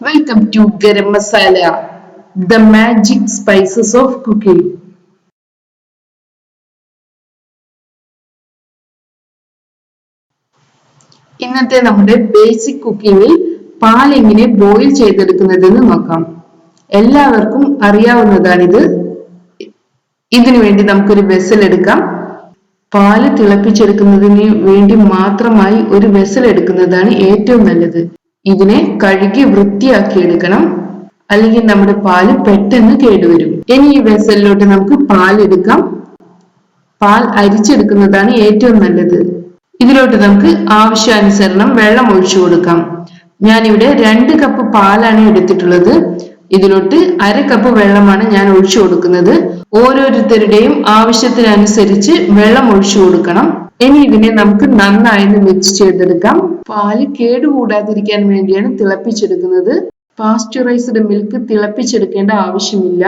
Welcome to Garam Masala, the magic spices of cooking. ഇന്നത്തെ നമ്മുടെ basic കുക്കിങ്ങിൽ പാൽ എങ്ങനെ ബോയിൽ ചെയ്തെടുക്കുന്നതെന്ന് നോക്കാം. എല്ലാവർക്കും അറിയാവുന്നതാണിത്. ഇതിനു വേണ്ടി നമുക്കൊരു വെസൽ എടുക്കാം. പാല് തിളപ്പിച്ചെടുക്കുന്നതിന് വേണ്ടി മാത്രമായി ഒരു വെസൽ എടുക്കുന്നതാണ് ഏറ്റവും നല്ലത്. ഇതിനെ കഴുകി വൃത്തിയാക്കി എടുക്കണം, അല്ലെങ്കിൽ നമ്മുടെ പാല് പെട്ടെന്ന് കേടുവരും. ഇനി ഈ വെസലിലോട്ട് നമുക്ക് പാൽ എടുക്കാം. പാൽ അരിച്ചെടുക്കുന്നതാണ് ഏറ്റവും നല്ലത്. ഇതിലോട്ട് നമുക്ക് ആവശ്യാനുസരണം വെള്ളം ഒഴിച്ചു കൊടുക്കാം. ഞാനിവിടെ 2 കപ്പ് പാലാണ് എടുത്തിട്ടുള്ളത്. ഇതിലോട്ട് 1/2 കപ്പ് വെള്ളമാണ് ഞാൻ ഒഴിച്ചു കൊടുക്കുന്നത്. ഓരോരുത്തരുടെയും ആവശ്യത്തിനനുസരിച്ച് വെള്ളം ഒഴിച്ചു കൊടുക്കണം. ഇനി ഇതിനെ നമുക്ക് നന്നായി മിക്സ് ചെയ്തെടുക്കാം. പാല് കേടുകൂടാതിരിക്കാൻ വേണ്ടിയാണ് തിളപ്പിച്ചെടുക്കുന്നത്. പാസ്ചറൈസ്ഡ് മിൽക്ക് തിളപ്പിച്ചെടുക്കേണ്ട ആവശ്യമില്ല.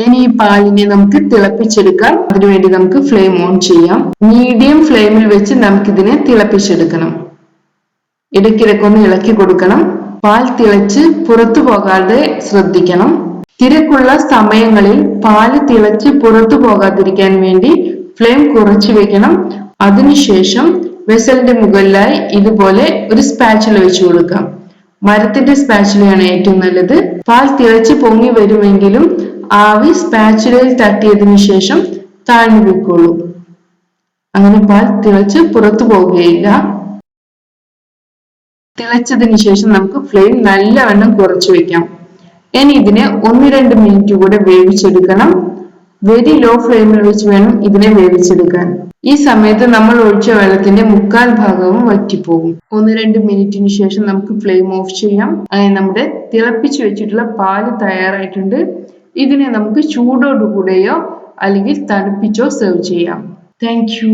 ഇനി ഈ പാലിനെ നമുക്ക് തിളപ്പിച്ചെടുക്കാം. അതിനുവേണ്ടി നമുക്ക് ഫ്ലെയിം ഓൺ ചെയ്യാം. മീഡിയം ഫ്ലെയിമിൽ വെച്ച് നമുക്കിതിനെ തിളപ്പിച്ചെടുക്കണം. ഇടയ്ക്കിടയ്ക്കൊന്ന് ഇളക്കി കൊടുക്കണം. പാൽ തിളച്ച് പുറത്തു പോകാതെ ശ്രദ്ധിക്കണം. തിരക്കുള്ള സമയങ്ങളിൽ പാല് തിളച്ച് പുറത്തു പോകാതിരിക്കാൻ വേണ്ടി ഫ്ലെയിം കുറച്ച് വെക്കണം. അതിനുശേഷം വെസലിന്റെ മുകളിലായി ഇതുപോലെ ഒരു സ്പാച്ചുല വെച്ച് കൊടുക്കാം. മരത്തിന്റെ സ്പാച്ചുലയാണ് ഏറ്റവും നല്ലത്. പാൽ തിളച്ച് പൊങ്ങി വരുമെങ്കിലും ആവി സ്പാച്ചുലയിൽ തട്ടിയതിനു ശേഷം താഴ്ന്നു വെക്കുള്ളൂ. അങ്ങനെ പാൽ തിളച്ച് പുറത്തു പോവുകയില്ല. തിളച്ചതിന് ശേഷം നമുക്ക് ഫ്ലെയിം നല്ലവണ്ണം കുറച്ച് വെക്കാം. ഇനി ഇതിനെ 1-2 മിനിറ്റ് കൂടെ വേവിച്ചെടുക്കണം. വെരി ലോ ഫ്ലെയിമിൽ വെച്ച് വേണം ഇതിനെ വേവിച്ചെടുക്കാൻ. ഈ സമയത്ത് നമ്മൾ ഒഴിച്ച വെള്ളത്തിന്റെ 1/4 ഭാഗവും വറ്റിപ്പോകും. 1-2 മിനിറ്റിന് ശേഷം നമുക്ക് ഫ്ലെയിം ഓഫ് ചെയ്യാം. അങ്ങനെ നമ്മുടെ തിളപ്പിച്ചു വെച്ചിട്ടുള്ള പാല് തയ്യാറായിട്ടുണ്ട്. ഇതിനെ നമുക്ക് ചൂടോടുകൂടെയോ അല്ലെങ്കിൽ തണുപ്പിച്ചോ സെർവ് ചെയ്യാം. Thank you.